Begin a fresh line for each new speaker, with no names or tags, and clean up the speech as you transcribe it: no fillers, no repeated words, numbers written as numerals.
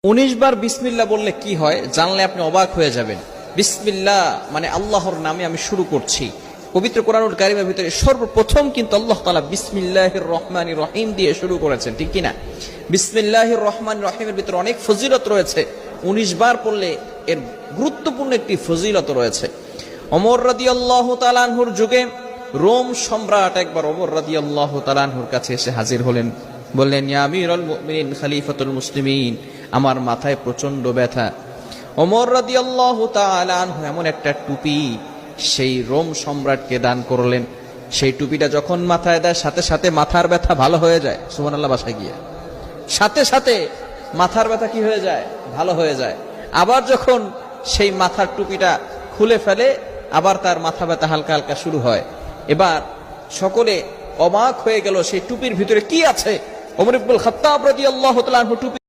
19 বার বিসমিল্লাহ বললে কি হয় জানলে আপনি অবাক হয়ে যাবেন। বিসমিল্লাহ মানে আল্লাহর নামে আমি শুরু করছি। পবিত্র কোরআনুল কারীমের ভিতরে সর্বপ্রথম কিন্তু আল্লাহ তাআলা বিসমিল্লাহির রহমানির রহিম দিয়ে শুরু করেছেন, ঠিক কি না? বিসমিল্লাহির রহমানির রহিমের ভিতরে অনেক ফজিলত রয়েছে। 19 বার পড়লে এর গুরুত্বপূর্ণ একটি ফজিলত রয়েছে। ওমর রাদিয়াল্লাহু তাআলা আনহুর যুগে রোম সম্রাট একবার ওমর রাদিয়াল্লাহু তাআলা আনহুর কাছে এসে হাজির হলেন। বললেন, ইয়া আমিরুল মুমিনিন খলিফাতুল মুসলিমিন, আমার মাথায় প্রচন্ড ব্যথা। ওমর রাদিয়াল্লাহু তাআলা আনহু এমন একটা টুপি সেই রোম সম্রাটকে দান করলেন। সেই টুপিটা যখন মাথায় দেয় সাথে সাথে মাথার ব্যথা ভালো হয়ে যায়। সুবহানাল্লাহ, বাসায় গিয়ে সাথে সাথে মাথার ব্যথা কি হয়ে যায়? ভালো হয়ে যায়। আবার যখন সেই মাথার টুপিটা খুলে ফেলে আবার তার মাথা ব্যথা হালকা হালকা শুরু হয়। এবার সকলে অবাক হয়ে গেল সেই টুপির ভিতরে কি আছে। ওমর ইবনুল খাত্তাব রাদিয়াল্লাহু তাআলা আনহু টুপি